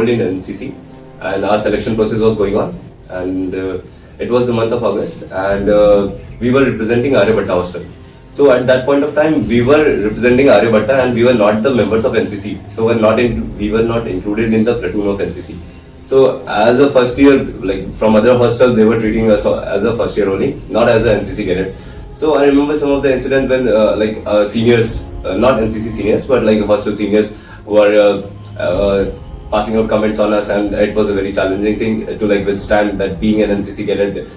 enrolled in NCC, and our selection process was going on, and it was the month of August, and we were representing Aryabhatta hostel. So at that point of time, we were representing Aryabhatta, and we were not the members of NCC. So we were not included in the platoon of NCC. So as a first year, like from other hostels, they were treating us as a first year only, not as a NCC cadet. So I remember some of the incidents when seniors, not NCC seniors, but like hostel seniors were passing out comments on us, and it was a very challenging thing to like withstand that. Being an NCC cadet,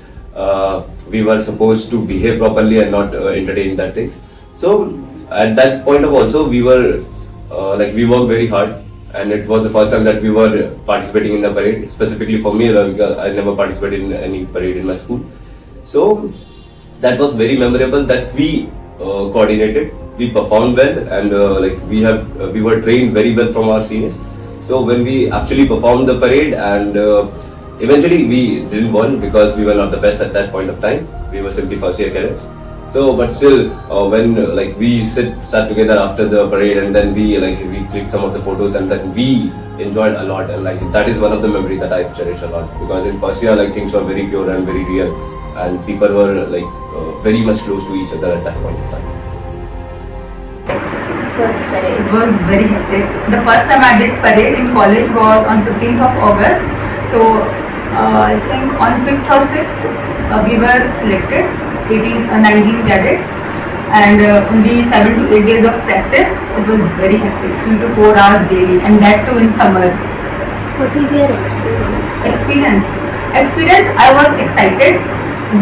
we were supposed to behave properly and not entertain that things. So at that point of also, we were we worked very hard, and it was the first time that we were participating in the parade. Specifically for me, because I never participated in any parade in my school. So that was very memorable that we coordinated, we performed well, and we were trained very well from our seniors. So when we actually performed the parade, and eventually we didn't win because we were not the best at that point of time. We were simply first year cadets. So but still, when we sat together after the parade, and then we clicked some of the photos, and then we enjoyed a lot, and that is one of the memories that I cherish a lot, because in first year things were very pure and very real, and people were very much close to each other at that point of time. First parade. It was very hectic. The first time I did parade in college was on 15th of August. So I think on 5th or 6th we were selected, 19 cadets, and only 7 to 8 days of practice. It was very hectic, 3 to 4 hours daily, and that too in summer. What is your experience? Experience, I was excited.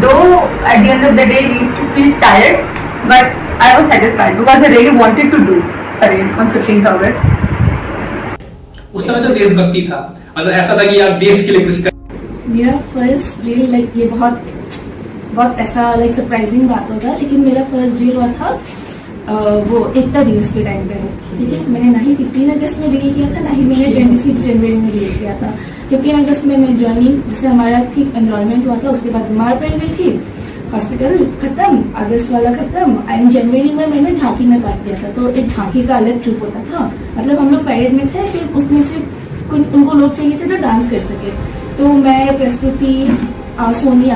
Though at the end of the day we used to feel tired, but I was satisfied because I really wanted to do parade on 15th August. उस समय तो देशभक्ति था, मतलब ऐसा था कि आप देश के लिए कुछ कर। मेरा फर्स्ट ड्रिल ये बहुत ऐसा सरप्राइजिंग बात होगा, लेकिन मेरा फर्स्ट ड्रिल हुआ था वो एकता दिवस के टाइम पे। ठीक है, मैंने ना ही 15 अगस्त में ड्रिल किया था, ना ही मैंने 26 जनवरी में ड्रिल किया था। 15 अगस्त में मैं ज्वाइनिंग, जिससे हमारा ठीक एनरोलमेंट हुआ था, उसके बाद बीमार पड़ गई थी, हॉस्पिटल खत्म, अगस्त वाला खत्म, एंड जनवरी में मैंने झांकी में पार्ट किया था। तो एक झांकी का अलग चुप होता था, मतलब हम लोग परेड में थे, फिर उसमें से उनको लोग चाहिए थे जो डांस कर सके। तो मैं, प्रस्तुति, सोनी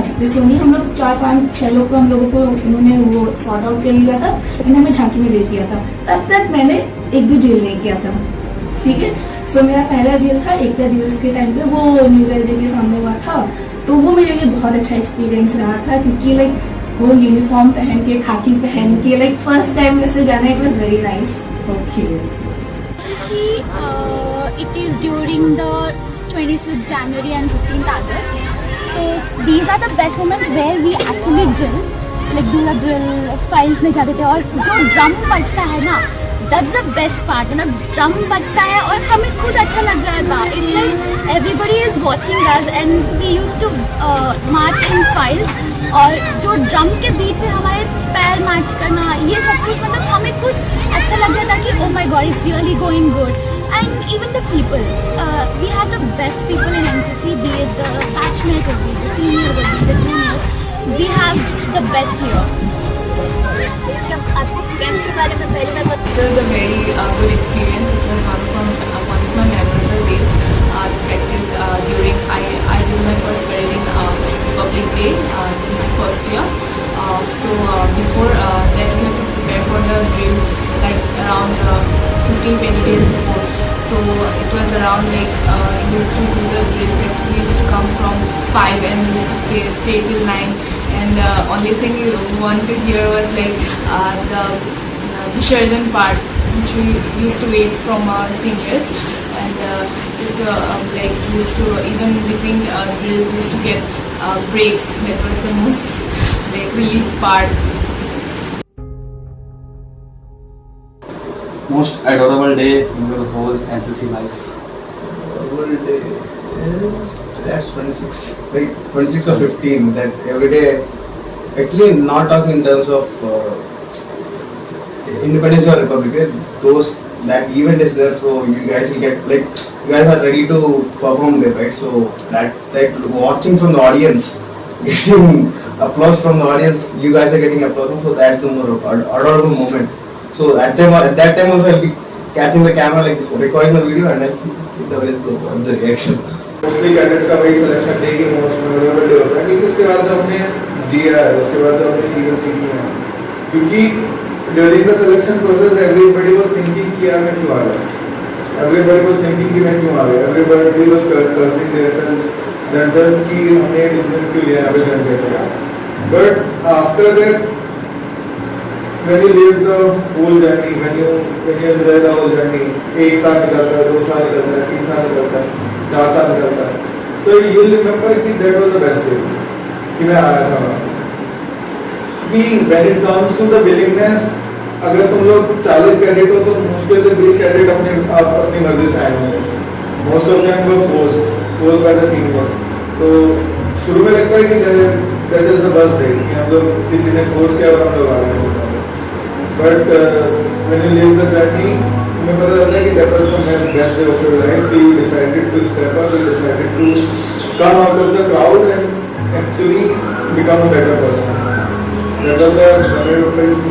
हम लोग 4-5-6 लोग को हम लोगों को उन्होंने वो सॉर्ट आउट कर लिया था, एंड हमें झांकी में भेज दिया था। तब तक मैंने एक भी ड्रिल नहीं किया था। ठीक है, सो मेरा पहला ड्रिल था एकता दिवस के टाइम पे, वो न्यू ईयर डे के सामने हुआ था। तो वो मेरे लिए बहुत अच्छा एक्सपीरियंस रहा था, क्योंकि वो यूनिफॉर्म पहन के, खाकी पहन के फर्स्ट टाइम वैसे जाना, it was very nice. Okay, it is during the 26th January and 15th August. So these are the best moments where we actually drill, do the drill, files में जाते थे, और जो ड्रम बजता है ना, that's the best part, ना drum बजता है और हमें खुद अच्छा लग रहा था। It's like everybody is watching us and we used to march in files, और जो ड्रम के बीच से हमारे पैर मैच करना, ये सब कुछ मतलब हमें खुद अच्छा लग रहा था कि oh my god, it's really going good. And even the people, we had the best people in NCC, be it the batchmates or be it the seniors or be it the juniors. We have the best here. Camp के बारे में पहली बार It was a very good experience. It was one of my memorable days. Practice during I did my first parade in Republic Day, first year. Before that we have to prepare for the drill around 15-20 days before. So it was around we used to do the drill. We used to come from 5 and we used to stay till 9. And only thing you want to hear was the Visarjan part, which we used to wait from our seniors. And it used to, even between drill, we used to get breaks. That was the most relief part. Most adorable day in your whole NCC life? Adorable day, that's 26, 26 or 15. That every day, actually not talking in terms of Independence or Republic Day. That event is there, so you guys will get you guys are ready to perform there, right? So that watching from the audience, getting applause from the audience, you guys are getting applause, so that's the more adorable moment. So at that time also I'll be catching the camera, recording the video, and I'll see what's the reaction? Mostly cadets का वही selection day की most memorable day होता है क्योंकि उसके बाद जो हमने जिया है, उसके बाद जो हमने चीजें सीखी हैं, क्योंकि during the selection process everybody was thinking कि यार मैं क्यों आ गया, everybody was thinking कि मैं क्यों आ गया, everybody was cursing themselves कि हमने ये decision क्यों लिया यहाँ पे join किया, but after that when you live the whole journey, when you enjoy the whole journey, 1 साल निकलता है, 2 साल निकलता है, 3 साल निकलता है, 4 साल निकलता है, तो you will remember कि that was the best day कि मैं आया था वहाँ। कि when it comes to the willingness, अगर तुम लोग 40 कैडेट हो तो मुश्किल से 20 कैडेट अपनी मर्जी से आए होंगे। Most of them were forced by the seniors। तो शुरू में लगता है कि that is the best day कि हम लोग किसी ने force किया और हम लोग आ गए। But when you live the journey, तुम्हें पता चलता है कि that was the best day of your life कि you decided to step up, you decided to come out of the crowd and actually become a better person. That was the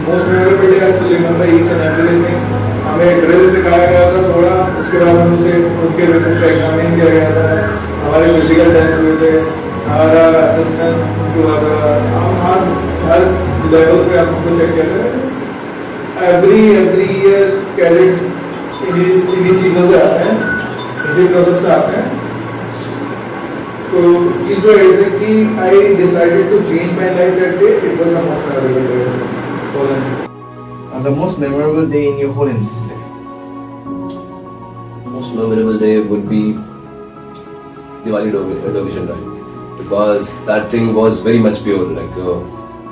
most memorable day. I still remember each and everything. हमें drill सिखाया गया था थोड़ा, उसके बाद हम उसे उनके बेसिस पे एग्जामिन किया गया था, हमारे फिजिकल टेस्ट हुए थे, हमारा असेसमेंट हुआ था, हर लेवल पे हमको चेक किया था। every year cadets इन्हीं चीज़ों से आते हैं, इसी प्रोसेस से आते हैं। तो इस वजह से कि I decided to change my life that day, it was the most memorable day for NCC. The most memorable day in your whole NCC life? Most memorable day would be Diwali Donation Drive, because that thing was very much pure. Like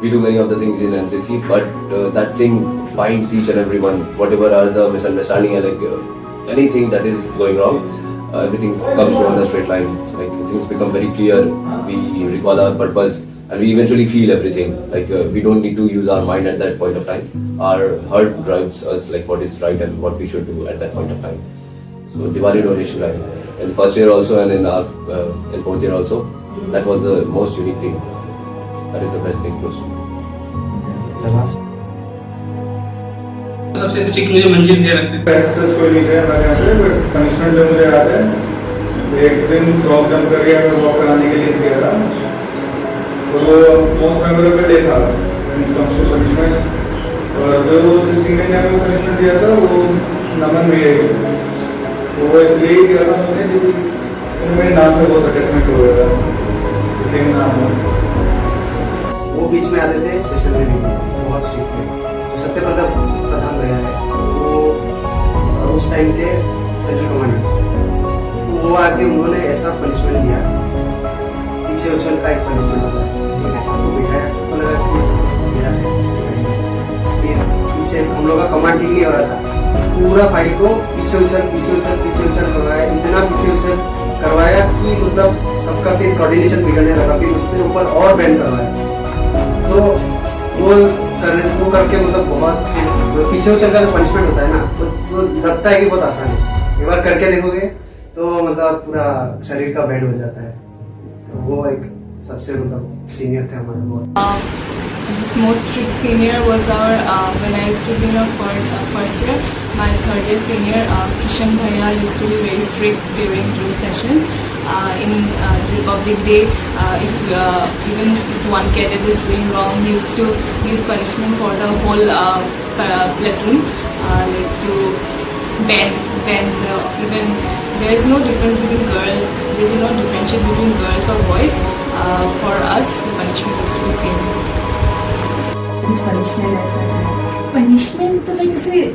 we do many of the things in NCC, but that thing binds each and everyone. Whatever are the misunderstanding and anything that is going wrong, everything comes on the straight line. Like things become very clear. We recall our purpose, and we eventually feel everything. Like we don't need to use our mind at that point of time. Our heart drives us like what is right and what we should do at that point of time. So Diwali Donation Drive in first year also and in our in fourth year also, that was the most unique thing. That is the best thing close to me. The last. सबसे strict मुझे मंजिल भैया लगते थे। सच कोई नहीं थे हमारे यहाँ पे, बट पनिशमेंट जो मुझे याद है, एक दिन फ्रॉक जंप करके हमें वॉक कराने के लिए दिया था, तो वो मोस्ट मेमोरेबल डे था when it comes to punishment. और जो जिस सीनियर ने हमें पनिशमेंट दिया था वो नमन भैया, वो इसलिए ही दिया था उन्होंने क्योंकि मेरे नाम से बहुत अटैचमेंट हो गया था, सेम नाम है। वो बीच में आते थे सेशन में भी बहुत स्ट्रिक्ट थे, जो सत्यप्रताप प्रधान भैया है वो उस टाइम के सेंट्रल कमांडर, वो आके उन्होंने ऐसा पनिशमेंट दिया, पीछे उछल का एक पनिशमेंट होता है, सबको बिठाया, सबको लगा कि ये सबको दिया है, फिर पीछे हम लोग का कमांड ठीक नहीं हो रहा था, पूरा फाइल को पीछे उछल करवाया, इतना पीछे उछल करवाया कि मतलब सबका फिर कोऑर्डिनेशन बिगड़ने लगा, फिर उससे ऊपर और बैंड करवाया। तो वो करके मतलब बहुत पीछे उछल का जो पनिशमेंट होता है ना, वो लगता है कि बहुत आसान है, एक बार करके देखोगे तो मतलब पूरा शरीर का बैंड हो जाता है। तो वो एक सबसे मतलब सीनियर थे हमारे बहुत। This most strict senior was our when I used to be in our first year. My third year senior Kishan Bhaiya used to be very strict during drill sessions. In Republic Day, even if one cadet is doing wrong, he used to give punishment for the whole platoon, like to ban. Even there is no difference between girl. They do not differentiate between girls or boys. For us, the punishment used to be same. Punishment तो like ऐसे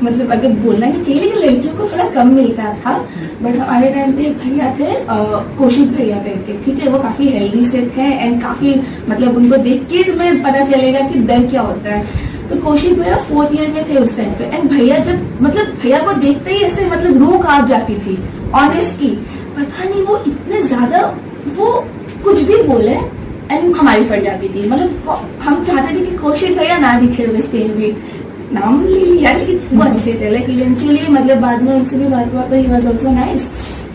मतलब अगर बोलना ही चाहिए, लेकिन लड़कियों को थोड़ा कम मिलता था। बट हमारे टाइम पे एक भैया थे, कौशिक भैया करके, ठीक है, वो काफी हेल्दी से थे एंड काफी मतलब उनको देख के तुम्हें पता चलेगा कि डर क्या होता है। तो कौशिक भैया 4th ईयर में थे उस टाइम पे, एंड भैया जब मतलब भैया को देखते ही ऐसे मतलब रूह कांप जाती थी, ऑनेस्टली पता नहीं वो इतने ज्यादा वो कुछ भी बोले एंड हमारी फट जाती थी। मतलब हम चाहते थे कि कौशिक भैया ना दिखे हुए स्क्रीन भी, नाम ले लिया लेकिन वो अच्छे थे। लाइक इवेंचुअली मतलब बाद में उनसे भी बात हुआ तो ही वाज आल्सो नाइस,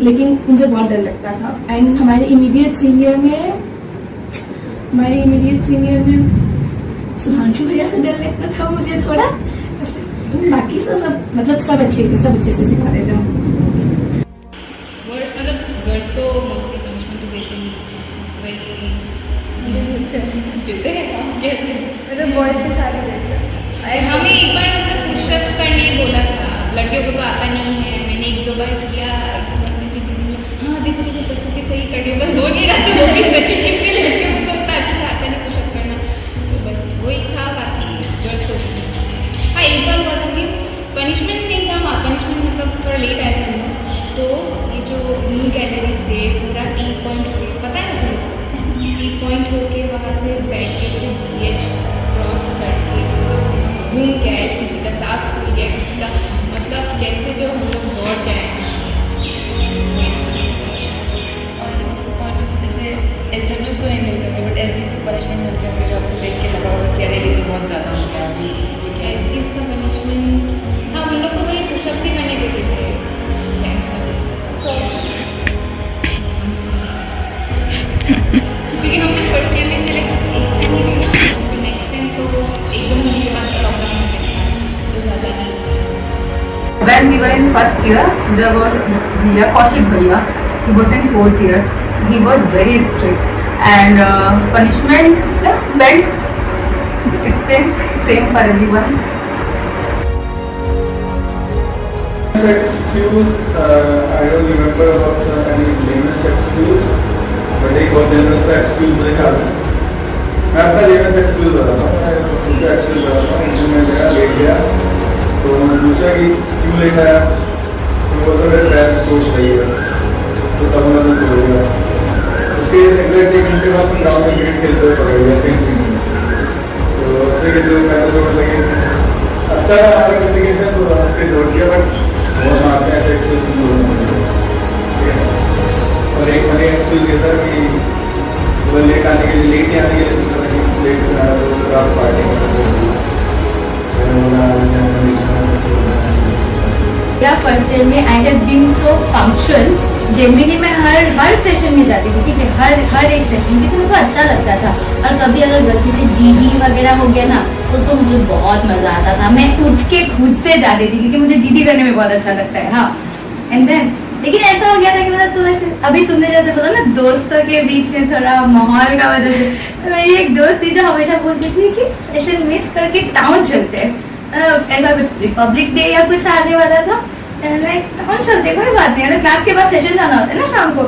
लेकिन मुझे बहुत डर लगता था। एंड हमारे इमीडिएट सीनियर में सुधांशु भैया से डर लगता था मुझे थोड़ा, बाकी सब मतलब सब अच्छे थे, सब अच्छे से सिखाते थे। तो मोस्टली पनिशमेंट देते हैं देते हैं कैसे मतलब बॉयज़ के साथ रहते हैं। हमें एक बार मतलब पुशअप करने बोला था, लड़कियों को तो आता नहीं है, मैंने 1-2 बार किया, हाँ देखो देखो परिस्थिति सही कर रही बस हो नहीं रहा तो वो भी सही कितने लड़कियों को उतना अच्छे से आता नहीं पुशअप करना, तो बस वही था, बाकी जज हो गई। हाँ एक बार हुआ था कि पनिशमेंट नहीं था, हाँ पनिशमेंट मतलब थोड़ा लेट आया था हम, तो ये जो न्यू गैलरी से पूरा टी पॉइंट हो पता है ना टी पॉइंट होके वहाँ से बैठ के से GH क्रॉस करके घूम के आए, किसी का सांस फूल गया, किसी का मतलब कैसे जो हम लोग दौड़ के आए हैं। और जैसे SWs को नहीं मिलते होंगे बट SDs को पनिशमेंट मिलते होंगे जो आपको देख के लगा होगा कि अरे ये तो बहुत ज़्यादा हो गया अभी। SDs का पनिशमेंट हाँ हम लोग को वही पुशअप ही करने देते थे क्योंकि हम फर्स्ट ईयर में थे लेकिन एक सेम ही थी ना, फिर नेक्स्ट टाइम तो एकदम उनके बाद लॉकडाउन में तो ज़्यादा नहीं। When we were in first year, there was Bhaiya, Kaushik Bhaiya. He was in 4th year, so he was very strict. And punishment, belt, it's same for everyone. Excuse, I don't remember about any lamest excuse, but एक बहुत general सा excuse मुझे याद है। मैं अपना lamest excuse बताता हूँ, मैं उनका excuse बताता हूँ। उनसे मैं गया, लेट गया, तो उन्होंने पूछा कि क्यों लेट आया, तो बोलता मेरे पैर में चोट लगी है, तो तब उन्होंने छोड़ दिया। उसके एग्जैक्ट 1 घंटे बाद हम ग्राउंड में क्रिकेट खेलते हुए पकड़ लिया सेम थिंग। तो देखिए जो पैर में चोट लगी, अच्छा था हमारा कम्युनिकेशन, तो हंस के जोड़ दिया, बट बहुत मारते हैं ऐसे एक्सक्यूज नहीं बोलना। और एक फनी एक्सक्यूज ये था कि वो लेट आने के लिए लेट आने के लिए पूछा था कि लेट आया तो रात पार्टी या फर्स्ट ईयर में I have been so punctual. Generally मैं हर सेशन में जाती थी, ठीक है, हर एक सेशन में, तो मेरे को अच्छा लगता था। और कभी अगर गलती से GD वगैरह हो गया ना तो मुझे बहुत मज़ा आता था, मैं उठ के खुद से जाती थी क्योंकि मुझे GD करने में बहुत अच्छा लगता है। हाँ एंड देन लेकिन ऐसा हो गया था कि मतलब तुम ऐसे अभी तुमने जैसे बोला ना दोस्तों के बीच में थोड़ा माहौल का वजह से, तो मेरी एक दोस्त थी जो हमेशा बोलती थी कि सेशन मिस करके टाउन चलते हैं, ऐसा कुछ रिपब्लिक डे या कुछ आने वाला था, टाउन चलते कोई बात नहीं, ना क्लास के बाद सेशन जाना होता है ना शाम को,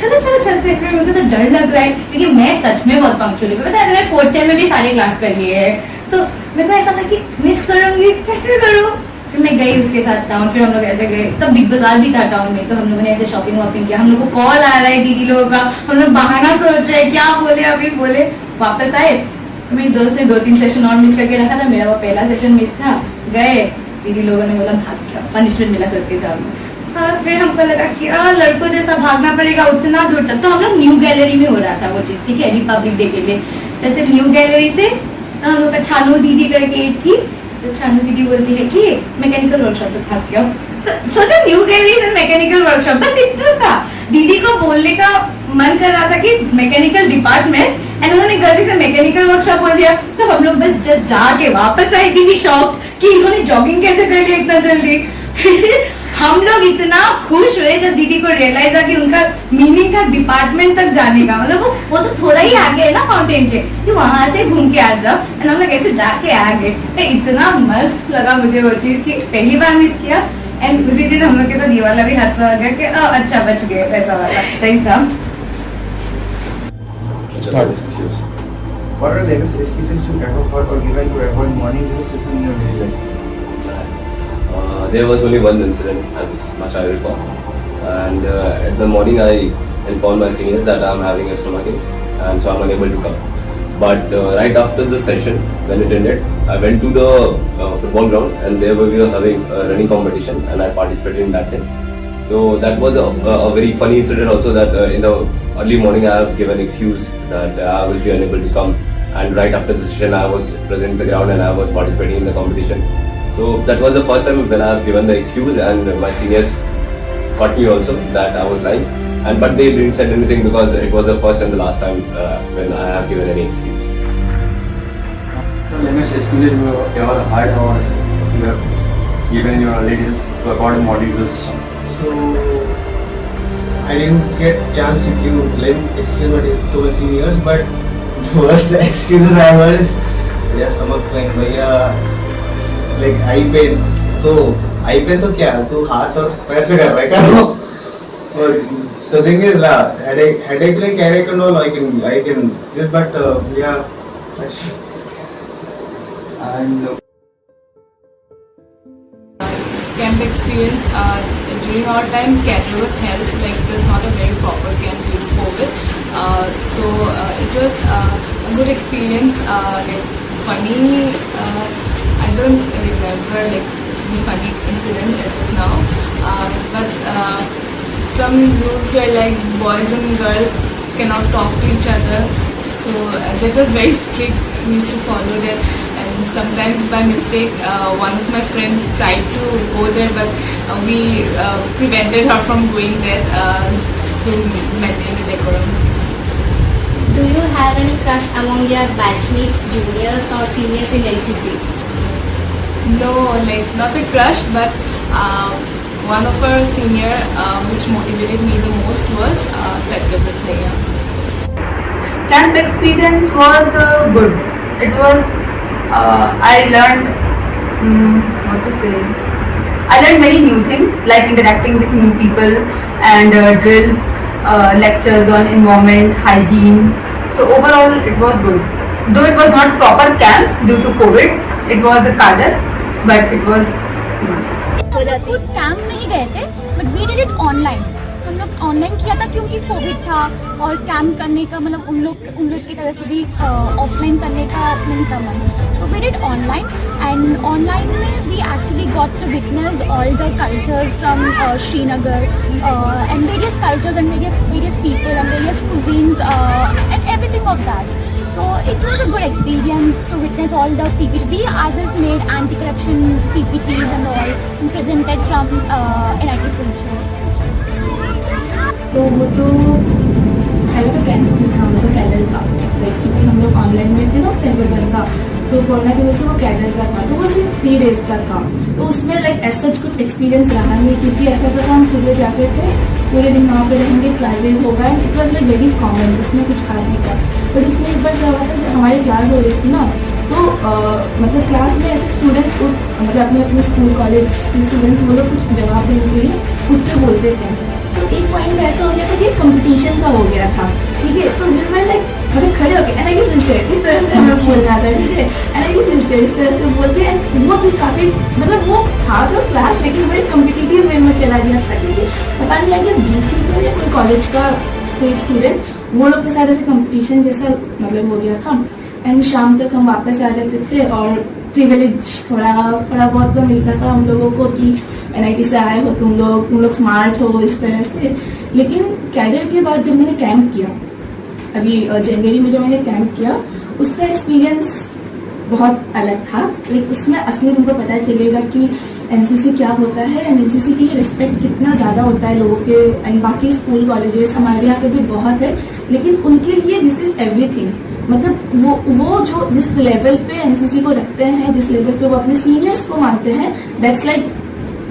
चलो चलो चलते हैं। फिर मुझे तो डर लग रहा है क्योंकि मैं सच में बहुत पंक्चुअल हूँ, पता है मैंने 4th ईयर में भी सारे क्लास कर लिए हैं, तो मेरे को ऐसा था कि मिस करूँगी कैसे करूँ। फिर मैं गई उसके साथ टाउन, फिर हम लोग ऐसे गए, तब बिग बाजार भी था टाउन में, तो हम लोगों ने ऐसे शॉपिंग वॉपिंग किया। हम लोग को कॉल आ रहा है दीदी लोगों का, हम लोग बहाना सोच रहे हैं क्या बोले, अभी बोले वापस आए। मेरी दोस्त ने 2-3 सेशन और मिस करके रखा था, मेरा वो पहला सेशन मिस था। गए दीदी लोगों ने बोला भाग गया, पनिशमेंट मिला सबके सामने। और फिर हमको लगा कि लड़कों जैसा भागना पड़ेगा उतना दूर तक, तो हम लोग न्यू गैलरी में हो रहा था वो चीज़, ठीक है, रिपब्लिक डे के लिए। जैसे न्यू गैलरी से हम लोग का छानू दीदी करके थी, तो छानू दीदी बोलती है कि मैकेनिकल वर्कशॉप तक भाग गया। तो सोचो न्यू गैलरी से मैकेनिकल वर्कशॉप, बस इतना था। दीदी को बोलने का मन कर रहा था कि मैकेनिकल डिपार्टमेंट, एंड उन्होंने गलती से मैकेनिकल वर्कशॉप बोल दिया, तो हम लोग बस जस्ट जाके वापस आए। दीदी शॉक कि इन्होंने जॉगिंग कैसे कर लिया इतना जल्दी। फिर हम लोग इतना खुश हुए जब दीदी को रियलाइज हुआ कि उनका मीनिंग था डिपार्टमेंट तक जाने का, मतलब वो तो थोड़ा ही आगे है ना फाउंटेन के, कि वहां से घूम के आ जाओ, एंड हम लोग ऐसे जाके आ गए। इतना मस्त लगा मुझे वो चीज कि पहली बार मिस किया, एंड उसी दिन हम लोग के साथ ये वाला भी हादसा हो गया कि अच्छा बच गए, ऐसा वाला सही था। What are the latest excuses you ever heard or given to avoid morning session in your daily life? There was only one incident, as much I recall, and at the morning I informed my seniors that I'm having a stomachache, and so I'm unable to come. But right after the session, when it ended, I went to the football ground, and there we were having a running competition, and I participated in that thing. So that was a very funny incident also, that in the early morning I have given excuse that I will be unable to come, and right after the session I was present in the ground and I was participating in the competition. So that was the first time when I have given the excuse, and my seniors caught me also that I was lying, but they didn't say anything because it was the first and the last time when I have given any excuse. The latest excuses you ever heard or you have given in your relatives to avoid morning system? So I I didn't get chance to give lend excuse to my seniors, but the worst excuses I heard is मेरा stomach pain, भैया like eye pain. तो eye pain तो क्या? तू हाथ और पैर से कर रहा है क्या? और the thing is headache and all I can just, but yeah. And Camp experience during our time, career was held, like it was not a very proper camp due to COVID. So it was a good experience, like funny. I don't remember like the funny incident as of now, but some rules were like boys and girls cannot talk to each other. So that was very strict. We used to follow that. And sometimes by mistake, one of my friends tried to go there, but we prevented her from going there to maintain the decorum. Do you have any crush among your batchmates, juniors or seniors in NCC? No, like not a crush, but one of our senior, which motivated me the most was Satyavrat Player. Camp experience was good. It was, I learned, what to say, I learned many new things like interacting with new people and drills, lectures on environment, hygiene. So overall it was good. Though it was not proper camp due to COVID, it was a cadre, but it was good. खुद camp नहीं गए थे but we did it online. हम लोग online किया था क्योंकि Covid था और कैंप करने का मतलब उन लोग की तरह से भी ऑफलाइन करने का नहीं था मन. So we did online and online में we actually got to witness all the cultures from Srinagar and various cultures and various people and various cuisines and everything of that. So it was a good experience to witness all the PPTs. We ourselves made anti-corruption PPTs and all and presented from NIT Silchar. तो वो तो पहले तो camp में था, हम लोग का कैडर था लाइक क्योंकि हम लोग ऑनलाइन में थे ना उस टाइम पर का, तो कोरोना की वजह से वो कैडर का था. तो वो सिर्फ 3 days का था. तो उसमें लाइक ऐसा कुछ एक्सपीरियंस रहा नहीं क्योंकि ऐसा था हम सुबह जाते थे, पूरे दिन वहाँ पे रहेंगे, क्लासेज होगा. It was like very common, उसमें कुछ खास नहीं था. बट उसमें एक बार क्या हुआ था, जब हमारी क्लास हो रही थी ना तो मतलब क्लास में ऐसे स्टूडेंट्स को मतलब अपने अपने स्कूल कॉलेज के स्टूडेंट्स वो लोग कुछ जवाब देने के लिए उठ के बोलते थे. तो एक पॉइंट ऐसा हो गया था कि कंपटीशन सा हो गया था. ठीक है, तो मैं लाइक मतलब खड़े होके NIT Silchar इस तरह से हम लोग बोल रहा था. ठीक है, NIT Silchar इस तरह से बोल के एंड वो चीज़ काफ़ी मतलब वो था तो क्लास लेकिन वो एक कम्पिटिटिव वे में चला गया था. क्योंकि पता नहीं है कि GC को या कोई कॉलेज का कोई स्टूडेंट वो लोग के साथ ऐसे कंपटीशन जैसा मतलब हो गया था. एंड शाम तक हम वापस आ जाते थे और प्रिविलेज थोड़ा बहुत तो मिलता था हम लोगों को कि NIT से आए हो तुम लोग स्मार्ट हो इस तरह से. लेकिन कैडर के बाद जब मैंने कैंप किया अभी जनवरी में जो मैंने कैंप किया उसका एक्सपीरियंस बहुत अलग था. लेकिन उसमें असली तुमको पता चलेगा कि NCC क्या होता है एंड NCC की रिस्पेक्ट कितना ज़्यादा होता है लोगों के. एंड बाकी स्कूल कॉलेजेस हमारे यहाँ पे भी बहुत है लेकिन उनके लिए दिस इज एवरीथिंग. मतलब वो जो जिस लेवल पे NCC को रखते हैं, जिस लेवल पे वो अपने सीनियर्स को मानते हैं, दैट्स लाइक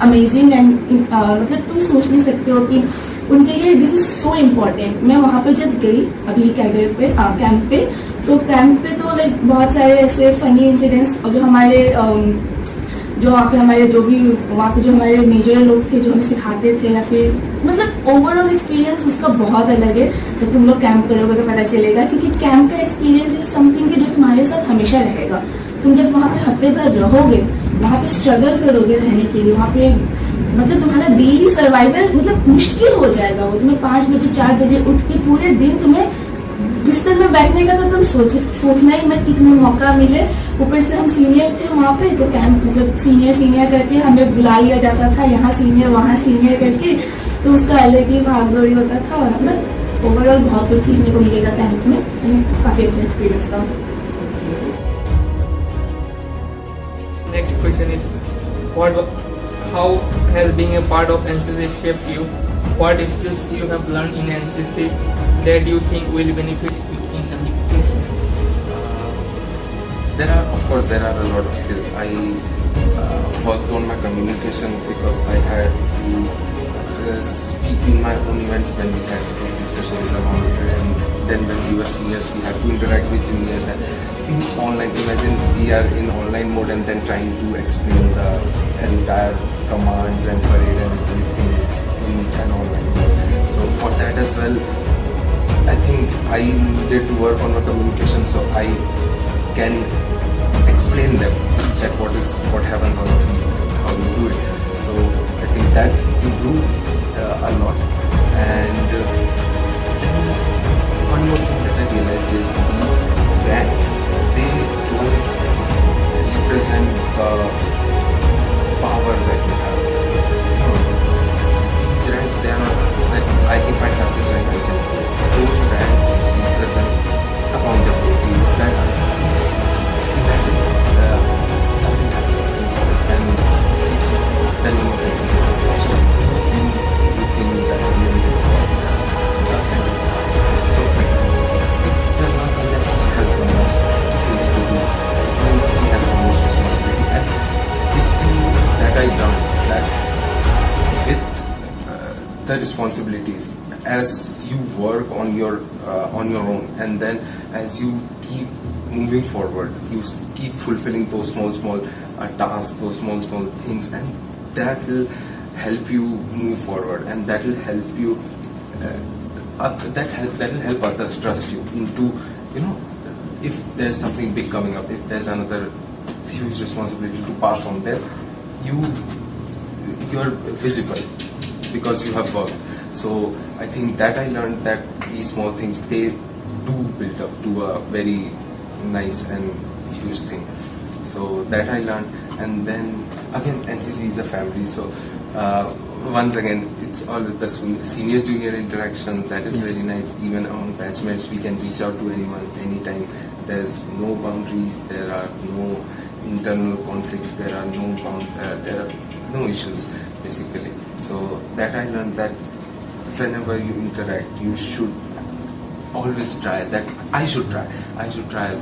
अमेजिंग. एंड मतलब तुम सोच नहीं सकते हो कि उनके लिए दिस इज सो इम्पोर्टेंट. मैं वहाँ पे जब गई अभी कैडर पे कैंप पे तो लाइक बहुत सारे ऐसे फनी इंसिडेंट्स और जो हमारे वहाँ पे जो हमारे मेजर लोग थे जो हमें सिखाते थे या फिर मतलब ओवरऑल एक्सपीरियंस उसका बहुत अलग है. जब तुम लोग कैंप करोगे तो पता चलेगा क्योंकि कैंप का एक्सपीरियंस इज समथिंग कि जो तुम्हारे साथ हमेशा रहेगा. तुम जब वहाँ पे हफ्ते भर रहोगे, वहाँ पे स्ट्रगल करोगे रहने के लिए, वहाँ पे मतलब तुम्हारा डेली सर्वाइवल मतलब मुश्किल हो जाएगा. वो तुम्हें 5 बजे 4 बजे उठ के पूरे दिन तुम्हें बिस्तर में बैठने का तो तुम सोचना ही मत कि तुम्हें मौका मिले. ऊपर से हम सीनियर थे वहाँ पे तो कैंप मतलब सीनियर करके हमें बुला लिया जाता था, यहाँ सीनियर वहाँ सीनियर करके. तो उसका अलग ही भाग दौड़ी होता था. मतलब ओवरऑल बहुत कुछ सीखने को मिलेगा कैंप में. काफ़ी अच्छा एक्सपीरियंस था. Next question is, how has being a part of NCC shaped you? What skills you have learned in NCC that you think will benefit you in the future? There are a lot of skills. I worked on my communication because I had to speak in my own events when we had discussions around it, and then when we were seniors we had to interact with juniors, and in online, imagine we are in online mode and then trying to explain the entire commands and parade and everything in an online mode. So for that as well, I think I needed to work on my communication so I can explain them that what happens on the field and how you do it. So I think that improved a lot. And then one more thing that I realized is these ranks, they don't represent the power that you have. These ranks, they are not that if I have this rank, I can. Those ranks represent accountability. That imagine something happens in college and it's the name of the team. It's also you think that you will second. So it does not mean that he has the most things to do. It means he has the most responsibility. And this thing that I learned, that with the responsibilities, as you work on your own, and then as you keep moving forward, you keep fulfilling those small tasks, those small things, and that will help you move forward, and that will help you that will help others trust you into, if there's something big coming up, if there's another huge responsibility to pass on there, you're visible because you have worked. So I think that I learned that these small things, they do build up to a very nice and huge thing. So that I learned. And then again, NCC is a family. So once again, it's all with the senior junior interaction. That is very nice. Even among batchmates, we can reach out to anyone anytime. There's no boundaries. There are no internal conflicts. There are no issues basically. So that I learned, that whenever you interact, you should always try that. I should try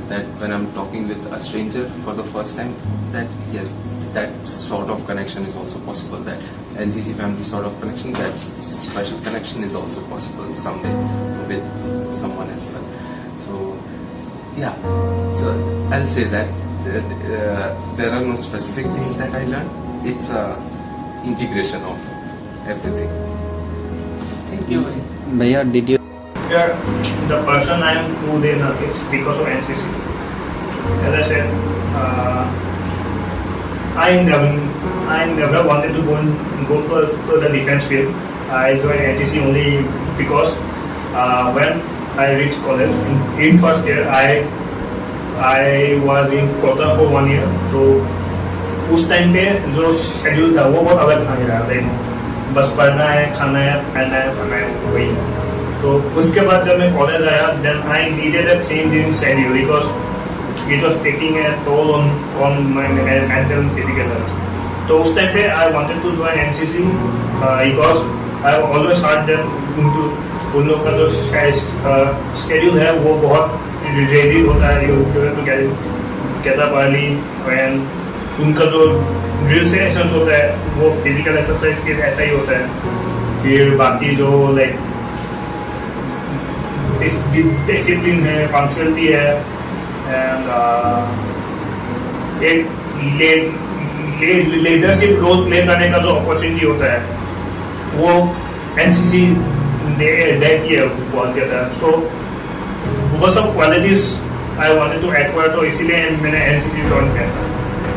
that when I'm talking with a stranger for the first time, that yes, that sort of connection is also possible. That NCC family sort of connection, that special connection is also possible someday with someone as well. So yeah, so I'll say that there are no specific things that I learned. It's a integration of everything. Thank you. Bhaiya, did you? Yeah, the person I am today is because of NCC. As I said, I never wanted to go to the defense field. I joined NCC only because when I reached college in first year, I was in Kota for 1 year. So उस time पे जो schedule था वो बहुत अलग था मेरा, बस पढ़ना है, खाना है, पहनना है, पढ़ना है, वही। तो उसके बाद जब मैं कॉलेज आया, then I needed a change in schedule because it was taking a toll on my mental and physical health. तो उस टाइम पे I wanted to join NCC because I always heard that उन लोग का जो schedule है वो बहुत rigid होता है, you have to get up early, and उनका जो ड्रिल सेशंस होता है वो फिजिकल एक्सरसाइज के ऐसा ही होता है। फिर बाकी जो लाइक डिसिप्लिन है, पंक्चुअलिटी है, एंड एक लीडरशिप रोल प्ले करने का जो अपॉर्चुनिटी होता है वो एनसीसी देती है बहुत ज़्यादा। सो वो सब qualities I wanted to acquire, तो इसीलिए मैंने एनसीसी ज्वाइन किया था।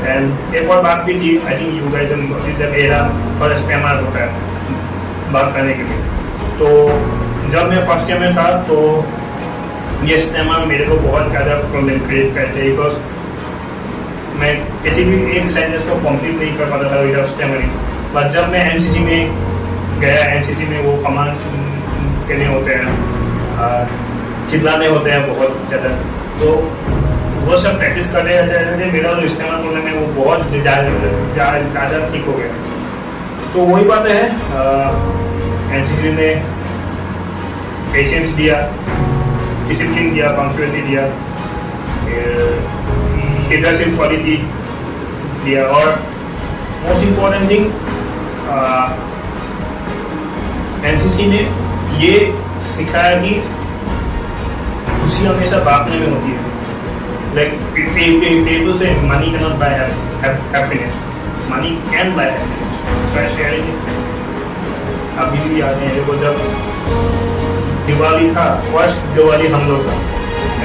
एंड एक और बात भी थी, आई थिंक यू गाइस जब मेरा फर्स्ट टाइम होता है बात करने के लिए, तो जब मैं फर्स्ट टाइम में था तो ये स्टेमर मेरे को बहुत ज़्यादा प्रॉब्लम क्रिएट करते हैं, बिकॉज मैं किसी भी एक सेंटेंस को कंप्लीट नहीं कर पाता था विदाउट स्टेमरिंग। बट जब मैं एनसीसी में गया, एनसीसी में वो कमांड्स करने होते हैं, चिल्लाने होते हैं बहुत ज़्यादा, तो वो सब प्रैक्टिस करते रहते, मेरा जो इस्तेमाल प्रॉब्लम है वो बहुत ज़्यादा ठीक हो गया। तो वही बात है, एनसीसी ने पेशेंस दिया, डिसिप्लिन दिया, पंक्चुअलिटी दिया, लीडरशिप क्वालिटी दिया, और मोस्ट इम्पोर्टेंट थिंग एनसीसी ने ये सिखाया कि खुशी हमेशा बांटने में होती है। Like people say money can not buy happiness, money can buy happiness. अभी भी याद है मेरे को, जब दिवाली था, फर्स्ट दिवाली हम लोग का,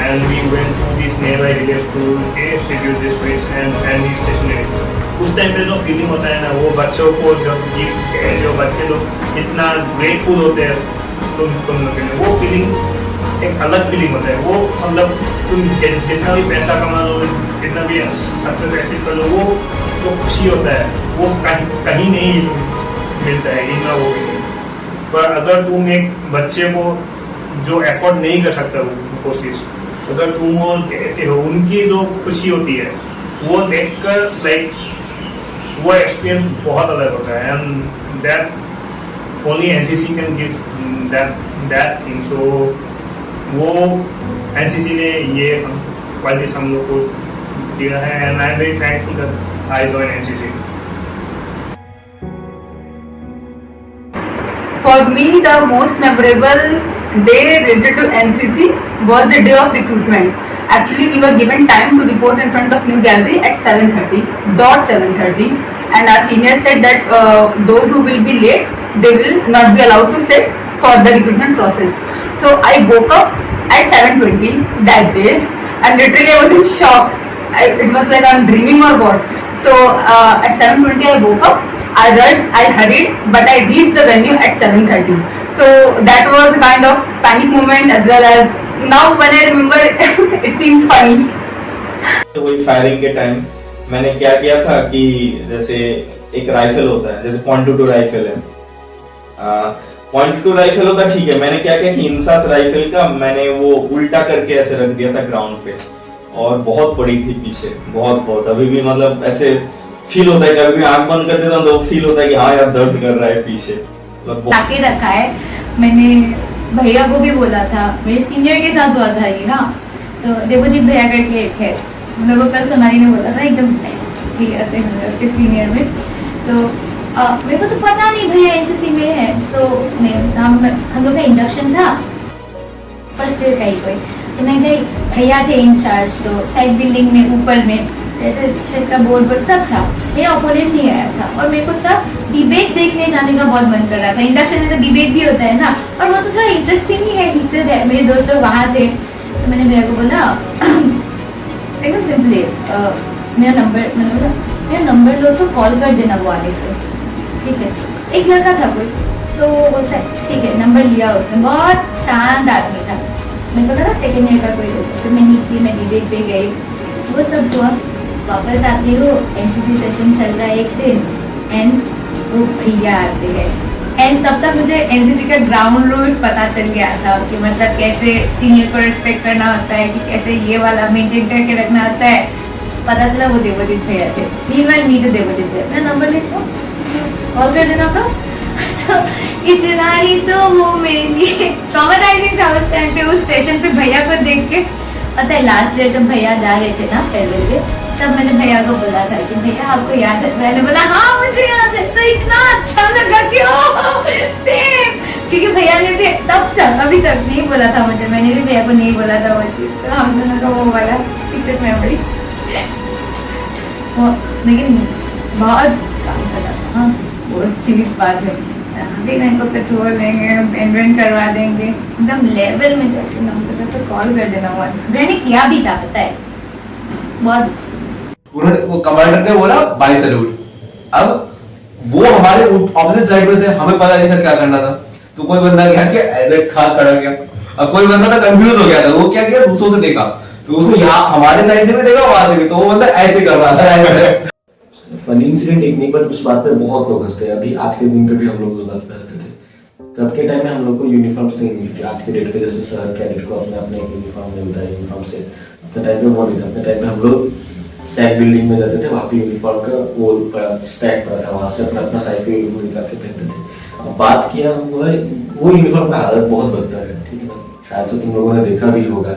and we went to this nearby village to distribute the sweets and the stationery. उस टाइम पे जो फीलिंग होता है ना, वो बच्चों को जब गिफ्ट, जो बच्चे लोग इतना ग्रेटफुल होते हैं तुम लोग के लिए, वो फीलिंग एक अलग फीलिंग होता है। वो मतलब तुम जितना भी पैसा कमा लो, जितना भी सक्सेस अचीव कर लो, वो जो खुशी होता है वो कहीं नहीं मिलता है, इतना वो भी। पर अगर तुम एक बच्चे को जो एफर्ट नहीं कर सकता कोशिश, अगर तुम वो देते हो, उनकी जो खुशी होती है वो देखकर लाइक वो एक्सपीरियंस बहुत अलग होता है। And that only NCC can give that thing. So वो एनसीसी ने ये क्वालिटीज हम लोग को दिया है, and I am very thankful that I join NCC. For me, the most memorable day related to NCC was the day of recruitment. Actually, we were given time to report in front of New Gallery at 7:30, and our seniors said that those who will be late, they will not be allowed to sit for the recruitment process. So I woke up at 7:20 that day, and literally I was in shock. It was like I'm dreaming or what. So at 7:20 I woke up. I rushed, I hurried, but I reached the venue at 7:30. So that was a kind of panic moment, as well as now when I remember it seems funny. तो वही firing के time मैंने क्या किया था कि जैसे एक राइफल होता है, जैसे .22 राइफल है, .22 राइफल होता है, ठीक है। मैंने क्या किया कि इंसास राइफल का मैंने वो उल्टा करके ऐसे रख दिया था ग्राउंड पे, और बहुत पड़ी थी पीछे, बहुत अभी भी मतलब ऐसे फील होता है, कभी भी आंख बंद कर देता हूं तो फील होता है कि हाँ यार दर्द कर रहा है पीछे। लाके रखा है। मैंने भैया को भी बोला था, मेरे सीनियर के साथ हुआ था ये। हाँ, तो देवजीत भैया करके एक है, हम लोगों को कल सोनाली ने बोला था एकदम बेस्ट भैया थे हम लोग के सीनियर में। तो मेरे को तो पता नहीं भैया एनसीसी में है। सो हम लोग का इंडक्शन था फर्स्ट ईयर का ही कोई, तो मैं गई, भैया थे इंचार्ज, तो साइड बिल्डिंग में ऊपर में ऐसे पीछे इसका बोर्ड सब था। मेरा ओपोनेंट नहीं आया था, और मेरे को तब डिबेट देखने जाने का बहुत मन कर रहा था। इंडक्शन में तो डिबेट भी होता है ना, और वो तो थोड़ा इंटरेस्टिंग ही है, टीचर है, मेरे दोस्त लोग वहाँ थे। तो मैंने भैया को बोला एकदम सिंपली, मैंने बोला मेरा नंबर लो तो कॉल कर देना वो आने से, ठीक है। एक लड़का था कोई, तो वो बोलता है ठीक है, नंबर लिया उसने, बहुत शांत आदमी था। मेरे को लगा सेकेंड ईयर का कोई होगा, फिर मैं निकली, मैं डिबेट पे गई, वो सब हुआ। वापस आती हो, एनसीसी सेशन चल रहा है एक दिन, एंड वो भैया आते हैं, एंड तब तक मुझे एनसीसी का ग्राउंड रूल्स पता चल गया था कि मतलब कैसे सीनियर को रिस्पेक्ट करना होता है, कि कैसे ये वाला मेंटेन करके रखना होता है। पता चला वो देवजीत भैया थे। मीनवाइल मीट देवजीत भैया, मेरा नंबर लिख लो, कॉल कर देना था। तो इतना ही तो वो मेरे लिए ट्रॉमेटाइजिंग था उस टाइम पे, उस स्टेशन पे भैया को देख के। पता है लास्ट ईयर जब भैया जा रहे थे ना फेयरवेल पे, तब मैंने भैया को बोला था कि भैया आपको याद है? मैंने बोला हाँ मुझे याद है। तो इतना अच्छा लगा कि सेम, क्योंकि भैया ने भी तब तक अभी तक नहीं बोला था मुझे, मैंने भी भैया को नहीं बोला था वो चीज़। तो हम दोनों का वो वाला सीक्रेट मेमोरी, लेकिन बहुत काम करा। हाँ वो चीज़ बात है, अभी मैं इनको कुछ बोल देंगे, इन्वेंट करवा देंगे एकदम लेवल में जाके नंबर तो कॉल कर देना। मैंने किया भी था, पता है, बहुत। उन्होंने वो कमांडर ने बोला बाय सैल्यूट। अब वो हमारे ऑपोजिट साइड पे थे, हमें पता नहीं था क्या करना था। तो कोई बंदा क्या किया, ऐसे खा खड़ा गया। अब कोई बंदा था कंफ्यूज हो गया था, वो क्या किया, दूसरों से देखा, तो उसको यहाँ हमारे साइड से भी देखा, वहां से भी, तो वो बंदा ऐसे कर रहा था। फनी इंसिडेंट एक नहीं, पर उस बात पे बहुत लोग हंसते हैं। अभी आज के दिन पे भी हम लोग उस बात पे हंसते थे। तब के टाइम में हम लोग को यूनिफॉर्म्स नहीं मिलती। आज के डेट पे जैसे सर कैडेट को अपने अपने यूनिफॉर्म मिलता है, यूनिफॉर्म से अपने टाइम पे वो नहीं था। अपने टाइम पे हम लोग सैक बिल्डिंग में जाते थे, वहाँ पे यूनिफॉर्म का वो स्टैक पड़ा था, वहाँ से अपना अपना साइज का यूनिफॉर्म निकाल के पहनते थे। अब बात किया हम वो यूनिफॉर्म का हालत बहुत बदतर है, ठीक है ना, शायद से तुम लोगों ने देखा भी होगा।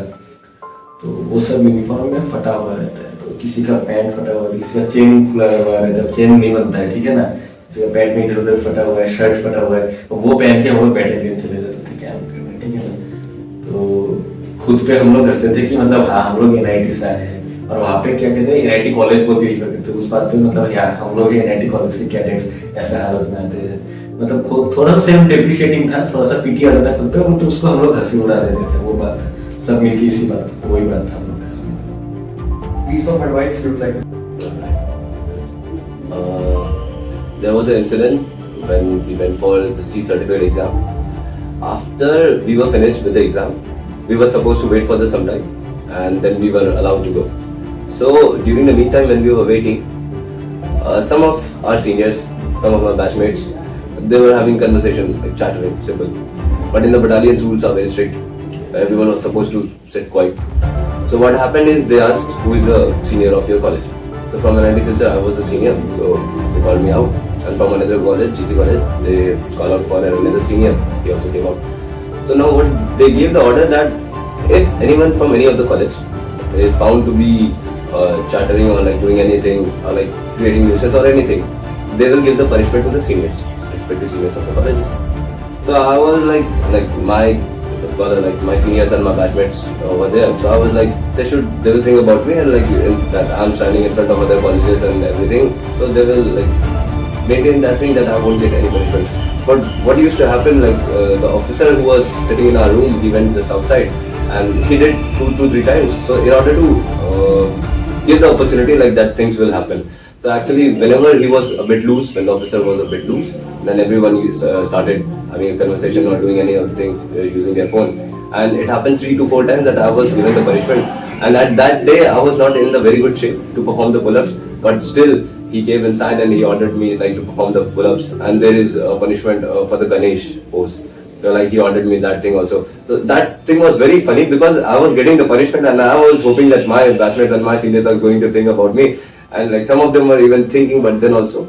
तो वो सब यूनिफॉर्म में फटा हुआ रहता है, तो किसी का पैंट फटा हुआ है, किसी का चेन खुला हुआ रहता है, चेन नहीं बनता है, ठीक है ना, पैंट में इधर उधर फटा हुआ है, शर्ट फटा हुआ है, वो पहन के हम लोग बैटालियन चले जाते थे कैंप करने, ठीक है ना। तो खुद पे हम लोग हंसते थे कि मतलब हाँ हम लोग NIT से आए हैं, और वहाँ पे क्या कहते हैं NIT कॉलेज को भी रिफर करते थे उस बात पे, मतलब यार हम लोग NIT कॉलेज के कैडेट्स ऐसे हालत में आते हैं, मतलब थोड़ा सा सेल्फ डिप्रिशिएटिंग था, थोड़ा सा पीटी आता था खुद पे, बट उसको हम लोग हंसी उड़ा देते थे, वो बात था, सब मिलके इसी बात, वही बात था हम लोग का हंसना। Piece of advice you would like to there was an incident when we went for the C certificate exam. After we were finished with the exam, we were supposed to wait for the some time, and then we were allowed to go. So during the meantime, when we were waiting, some of our seniors, some of my batchmates, they were having conversation, like chattering, simple. But in the battalion's rules are very strict. Everyone was supposed to sit quiet. So what happened is they asked, who is the senior of your college? So from NIT Silchar, I was the senior, so they called me out. And from another college, GC college, they called out for another senior. He also came out. So now what they gave the order that if anyone from any of the college is found to be chattering or like doing anything or like creating nuisance or anything, they will give the punishment to the seniors, respective seniors of the colleges. So I was like my seniors and my batchmates over there. So I was like, they will think about me and like that I'm standing in front of other colleges and everything. So they will like maintain that thing that I won't get any punishment. But what used to happen, like the officer who was sitting in our room, he went just outside and he did two, 3 times. So in order to give the opportunity like that things will happen. So actually whenever he was a bit loose, when the officer was a bit loose, then everyone started having a conversation or doing any other things using their phone. And it happened 3 to 4 times that I was given the punishment. And at that day I was not in the very good shape to perform the pull-ups, but still he came inside and he ordered me like to perform the pull-ups, and there is a punishment for the Ganesh pose. So like he ordered me that thing also. So that thing was very funny because I was getting the punishment and I was hoping that my batchmates and my seniors are going to think about me. And like some of them were even thinking, but then also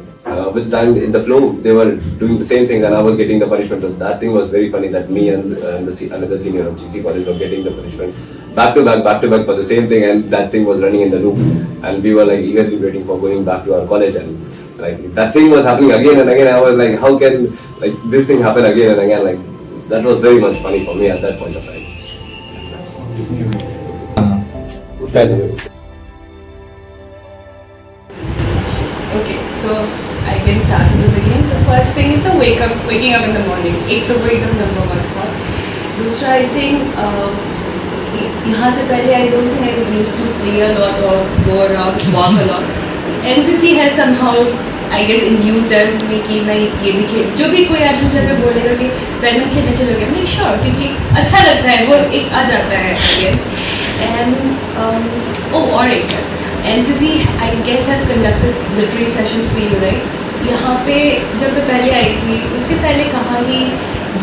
with time in the flow they were doing the same thing and I was getting the punishment. So that thing was very funny that me and another senior of GC college were getting the punishment back to back for the same thing, and that thing was running in the loop and we were like eagerly waiting for going back to our college, and like that thing was happening again and again. I was like, how can like this thing happen again and again? Like that was very much funny for me at that point of time. Okay, so I can start from the beginning. The first thing is the waking up in the morning. एक तो वो एकदम number 1 था. दूसरा I think यहाँ से पहले I don't think I used to play a lot or go around, walk a lot. NCC has somehow I guess induced us में कि मैं ये भी खेल, जो भी कोई आज मुझे अगर बोलेगा कि बैडमिंटन खेलने चलोगे, मैं श्योर, क्योंकि अच्छा लगता है, वो एक आ जाता है I guess. And और एक NCC I guess have conducted literary sessions for you, right? यहाँ पे जब मैं पहले आई थी, उसके पहले कहाँ ही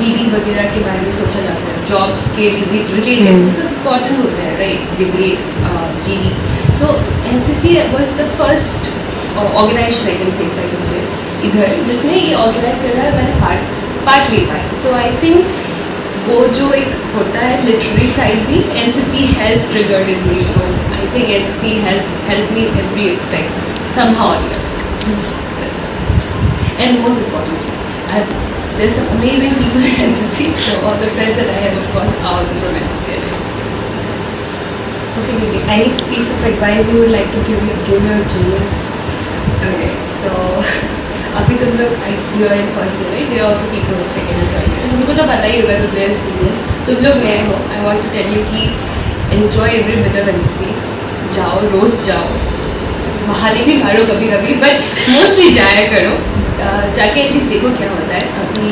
GD वगैरह के बारे में सोचा जाता है, जॉब्स के रिलेटेड सब इम्पॉर्टेंट होता है, right? Debate, GD. So NCC was the first organization I can say इधर जिसने ये ऑर्गेनाइज कर रहा है, मैंने पार्ट ले पाई. So I think वो जो एक होता है लिटरेरी साइड भी NCC has triggered in me. तो I think NCC has helped me in every aspect somehow or the other. That's it. And most importantly, there's some amazing people in NCC. So all the friends that I have, of course, are also from NCC. Okay, Nidhi, any piece of advice you would like to give your juniors? Okay, so अभी तुम लोग you are in first year, right? There are also people in second and third year. तुमको तो पता ही होगा, तुम लोग seniors. तुम लोग नए हो. I want to tell you कि enjoy every bit of NCC. जाओ, रोज जाओ. बहाने भी मारो कभी-कभी, but mostly जाया करो. जाके एटलीस्ट देखो क्या होता है. अभी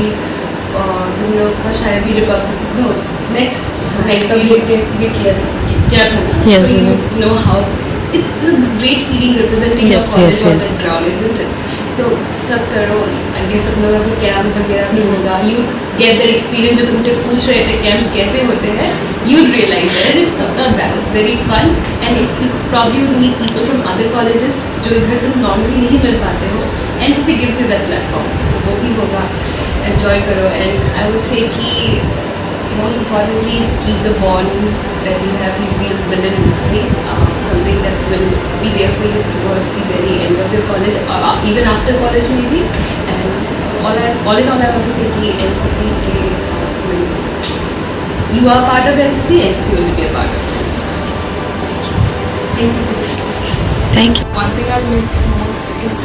तुम लोग का शायद भी next ये क्या था? Yes. So you know how it's a great feeling representing your college on the ground, isn't it? So सब करो. I guess सब लोगों को कैंप वगैरह भी होगा. You get that experience जो तुमसे पूछ रहे थे कैंप्स कैसे होते हैं. You'd realize that it's not bad. It's very fun, and if you probably meet people from other colleges जो इधर तुम normally नहीं मिल पाते हो. NCC gives you that platform. So वो भी होगा. Enjoy करो, and I would say कि most importantly keep the bonds that you have built in NCC. Something that will be there for you towards the very end of your college, or even after college maybe. And all in all, I want to say कि NCC means you are part of NCC will be a part of it. Thank you. Thank you. One thing I miss most is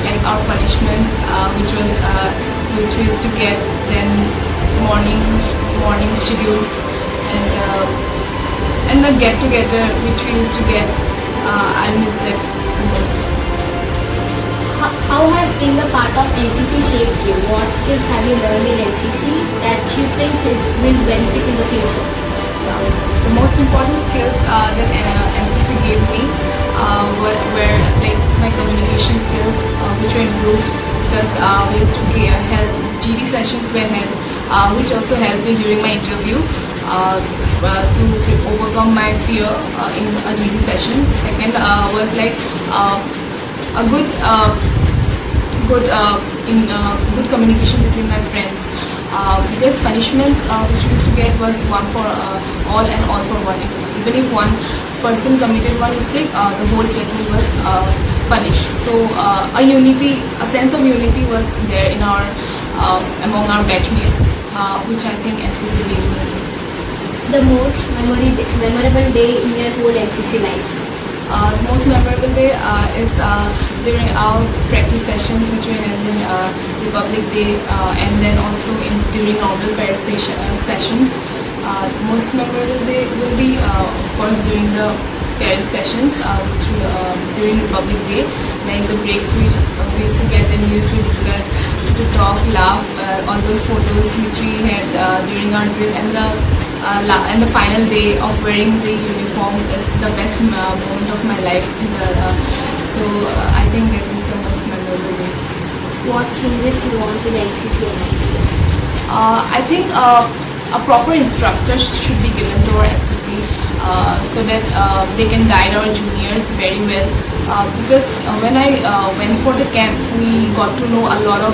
like our punishments, which we used to get, then morning schedules, and the get together which we used to get. I miss that most. How has being a part of NCC shaped you? What skills have you learned in NCC that you think will benefit in the future? The most important skills that NCC gave me were like my communication skills, which were improved because we used to help GD sessions were held, which also helped me during my interview to overcome my fear in a GD session. Second was like a good communication between my friends. Because punishments which we used to get was one for all and all for one. Even if one person committed one mistake, the whole platoon was punished. So a sense of unity was there in our among our batchmates, which I think NCC gave me. The most memorable day in your whole NCC life? The most memorable day is during our practice sessions, which we held in Republic Day, and then also during normal parade sessions. The most memorable day will be, of course, during the parade sessions, during Republic Day. Like the breaks we used to get, and we used to discuss, used to talk, laugh, all those photos which we had during our drill, and the final day of wearing the uniform is the best moment of my life. So I think that is the most memorable day. What changes you want in NCC and ITS? I think a proper instructor should be given to our NCC so that they can guide our juniors very well. Because when I went for the camp, we got to know a lot of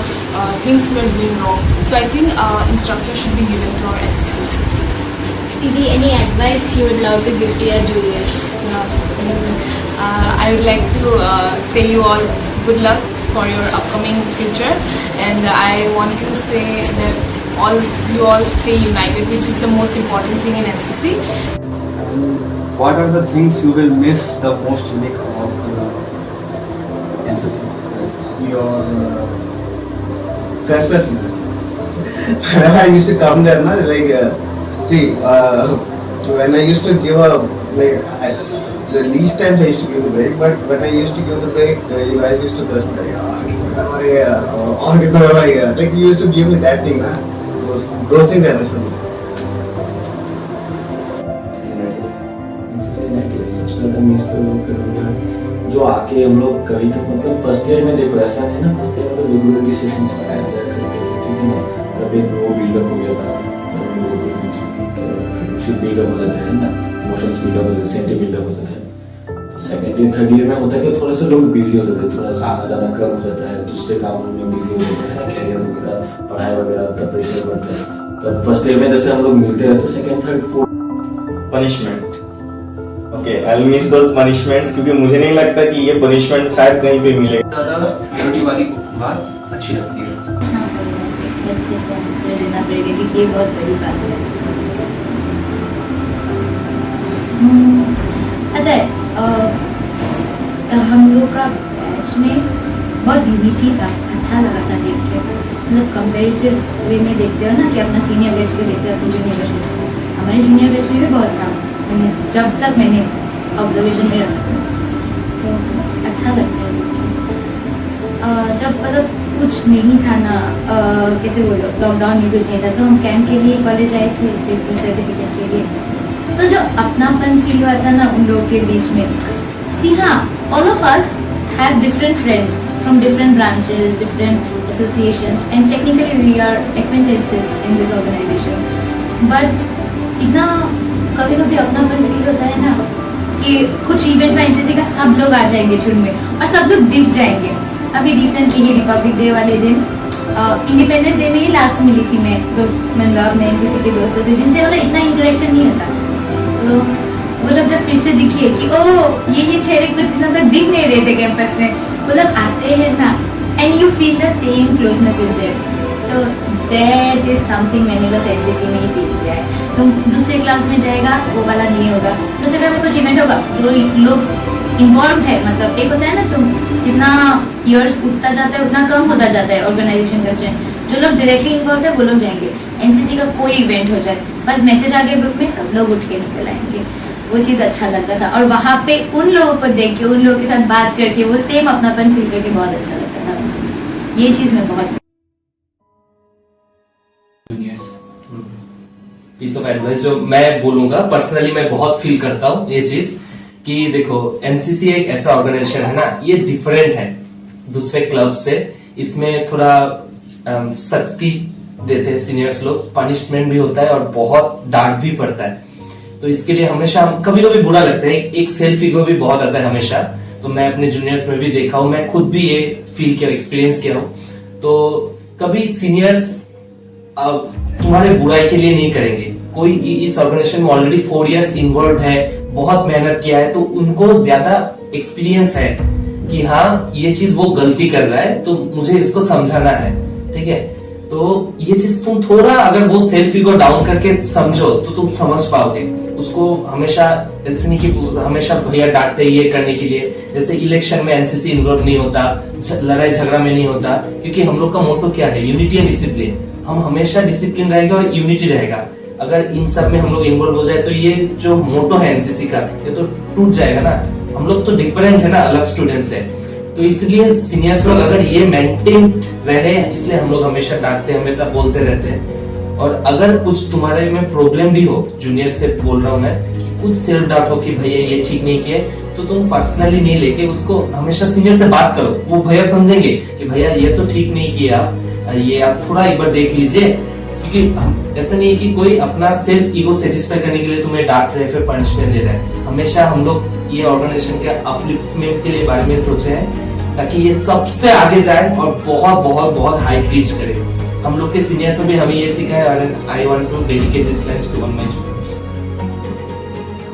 things we were doing wrong. So I think instructors should be given to our NCC. Any advice you would love to give to your juniors? I would like to say you all good luck for your upcoming future, and I want to say that you all stay united, which is the most important thing in NCC. What are the things you will miss the most unique about NCC? Your freshness. Whenever I used to come there, when I used to give the least times I used to give the break, but when I used to give the break, you guys used to touch me, like you used to give me that thing, those things I miss. सबसे ज्यादा miss तो लोग करेंगे जो आके हम लोग कभी मतलब फर्स्ट ईयर में देखो ऐसा था ना, फर्स्ट ईयर में तो रेगुलरली सेशंस कराया जाया करते थे, ठीक है ना, तब एक वो बिल्डअप हो गया था, तब लोगों के बीच फ्रेंडशिप बिल्डअप हो जाता है ना, इमोशंस बिल्डअप हो जाते हैं, सेंटी बिल्डअप हो जाता है। तो सेकंड ईयर थर्ड ईयर में होता है कि थोड़ा सा लोग बिजी हो जाते हैं, थोड़ा सा आना जाना कम हो जाता है, दूसरे कामों में बिजी हो जाते हैं, कैरियर वगैरह, पढ़ाई वगैरह, तब प्रेशर बढ़ता है। तब फर्स्ट ईयर में जैसे हम लोग मिलते रहते, second third fourth punishment. Okay, I will miss those punishments, क्योंकि मुझे नहीं लगता कि ये पनिशमेंट शायद कहीं पे मिले। ज़्यादा प्योरिटी वाली बात अच्छी लगती है। अच्छे से आंसर देना पड़ेगा क्योंकि ये बहुत बड़ी बात है। पता है हम लोग का बैच में बहुत यूनिटी था, अच्छा लगा था देख के। मतलब कंपेरेटिव वे में देखते हो ना कि अपना सीनियर बैच को देखते हो, अपने जूनियर बैच को, हमारे जूनियर बैच में भी बहुत था। मैंने जब तक मैंने ऑब्जर्वेशन में रखा था तो अच्छा लगता है। जब मतलब कुछ नहीं था ना, कैसे बोलो, लॉकडाउन में कुछ नहीं था, तो हम कैंप के लिए कॉलेज आए थे फिर सर्टिफिकेट के लिए। तो जो अपनापन फील हुआ था ना उन लोगों के बीच में, सी हाँ, all of us have different friends from different branches, different associations, and technically we are acquaintances in this organisation. But इतना कभी कभी अपनापन फील होता है ना कि कुछ इवेंट में एनसीसी का सब लोग आ जाएंगे झुंड में और सब लोग दिख जाएंगे। अभी रिसेंटली ही रिपब्लिक डे वाले दिन, इंडिपेंडेंस डे में ही लास्ट मिली थी मैं मतलब अपने एनसीसी के दोस्तों से, जिनसे मतलब इतना इंटरेक्शन नहीं होता। तो वो लोग जब फिर से दिखे कि ओह ये चेहरे कुछ दिनों तक दिख नहीं रहे थे कैंपस में, वो लोग आते हैं ना, and you feel the same closeness with them. तो दैट इज समथिंग मैंने बस एनसीसी में ही फील किया है. तुम दूसरे क्लास में जाएगा वो वाला नहीं होगा. दूसरे क्लास में कुछ इवेंट होगा, जो लोग इन्वॉल्व है, मतलब एक होता है ना, तुम जितना ईयर्स उठता जाता है उतना कम होता जाता है ऑर्गेनाइजेशन का स्ट्रेंथ. जो लोग डायरेक्टली इन्वॉल्व है वो लोग जाएंगे. एनसीसी का कोई इवेंट हो जाए, बस मैसेज आ गया ग्रुप में, सब लोग उठ के निकल आएंगे. वो चीज़ अच्छा लगता था. और वहाँ पे उन लोगों को देख के, उन लोगों के साथ बात करके, वो सेम अपनापन फील करके बहुत अच्छा लगता था मुझे. ये चीज़ मैं बहुत पीस ऑफ एडवाइस जो मैं बोलूंगा, पर्सनली मैं बहुत फील करता हूँ ये चीज कि देखो, एनसीसी एक ऐसा ऑर्गेनाइजेशन है ना, ये डिफरेंट है दूसरे क्लब से. इसमें थोड़ा सख्ती देते हैं सीनियर्स लोग, पनिशमेंट भी होता है और बहुत डांट भी पड़ता है. तो इसके लिए हमेशा कभी कभी बुरा लगता है, एक सेल्फ ईगो भी बहुत आता है हमेशा. तो मैं अपने जूनियर्स में भी देखा हूँ, मैं खुद भी ये फील किया, एक्सपीरियंस किया हूँ. तो कभी सीनियर्स तुम्हारे बुराई के लिए नहीं करेंगे. कोई इस ऑर्गेनाइजेशन में ऑलरेडी 4 इयर्स इन्वॉल्व है, बहुत मेहनत किया है, तो उनको ज्यादा एक्सपीरियंस है कि हाँ ये चीज वो गलती कर रहा है, तो मुझे इसको समझाना है. ठीक है, तो ये चीज तुम थोड़ा अगर वो सेल्फ ईगो डाउन करके समझो तो तुम समझ पाओगे उसको. हमेशा ऐसे नहीं कि हमेशा भैया डांटते ये करने के लिए. जैसे इलेक्शन में एनसीसी इन्वॉल्व नहीं होता, लड़ाई झगड़ा में नहीं होता, क्योंकि हम लोग का मोटो क्या है, यूनिटी एंड डिसिप्लिन. हम हमेशा डिसिप्लिन रहेगा और यूनिटी रहेगा. अगर इन सब में हम लोग इन्वॉल्व हो जाए तो ये जो मोटो है एनसीसी का, ये तो टूट जाएगा ना. हम लोग तो डिफरेंट है ना, अलग स्टूडेंट्स है. तो इसलिए सीनियर्स लोग अगर ये मेंटेन रहे, इसलिए हम लोग हमेशा डांटते हैं, हमेशा बोलते रहते हैं. और अगर कुछ तुम्हारे में प्रॉब्लम भी हो, जूनियर से बोल रहा हूँ मैं, कुछ सेल्फ डाउट हो कि भैया ये ठीक नहीं किए, तो तुम पर्सनली नहीं लेके उसको हमेशा सीनियर से बात करो. वो भैया समझेंगे कि भैया ये तो ठीक नहीं किया, ये आप थोड़ा एक बार देख लीजिए. क्योंकि ऐसा नहीं है कि कोई अपना सेल्फ ईगो सेटिस्फाई करने के लिए तुम्हें डांट रहे, फिर पनिशमेंट दे रहे हैं. हमेशा हम लोग ये ऑर्गेनाइजेशन के अपलिफ्टमेंट के लिए बारे में सोचे हैं ताकि ये सबसे आगे जाए और बहुत बहुत बहुत हाइट रीच करे. हम लोग के सीनियर्स ने भी हमें ये सिखाया है. I want to dedicate this lines to one my juniors.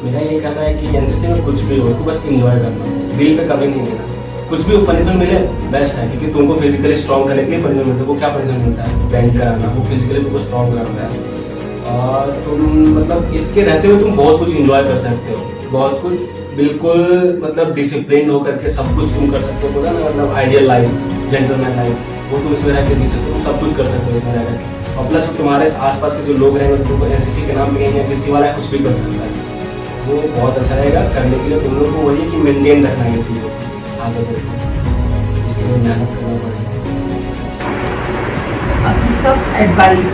मेरा ये कहना है कि एनसीसी में कुछ भी हो, उसको बस एंजॉय करना, दिल पे कभी नहीं लेना. कुछ भी पनिशमेंट मिले बेस्ट है, क्योंकि तुमको फिजिकली स्ट्रॉन्ग करने के लिए पनिशमेंट मिलता है. वो क्या पनिशमेंट मिलता है, बैंड कराना, वो फिजिकली तुमको स्ट्रॉन्ग करता है. और तुम मतलब इसके रहते हुए तुम बहुत कुछ एंजॉय कर सकते हो, बहुत कुछ बिल्कुल मतलब डिसिप्लिन होकर के सब कुछ तुम कर सकते हो. ना मतलब आइडियल लाइफ, जेंटलमैन लाइफ, वो तुम इसमें रह के जी सकते हो, सब कुछ कर सकते हो इसमें रह करके. और प्लस तुम्हारे आसपास के जो लोग रहेंगे, तुमको एनसीसी के नाम पे एनसीसी वाला कुछ भी कर सकता है. वो बहुत अच्छा रहेगा करने के लिए. तुम लोग को वही कि मेंटेन रखना है चीज़ों को आगे से, इसके लिए मेहनत करना पड़ेगा. A piece of advice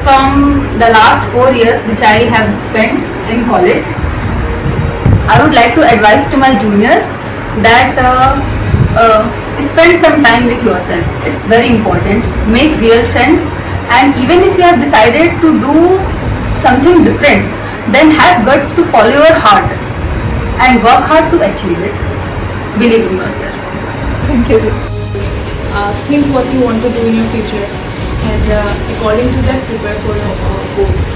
from the last 4 years which I have spent in college, I would like to advise to my juniors that spend some time with yourself. It's very important. Make real friends, and even if you have decided to do something different, then have guts to follow your heart and work hard to achieve it. Believe in yourself. Thank you. Think what you want to do in your future, and according to that prepare for your goals.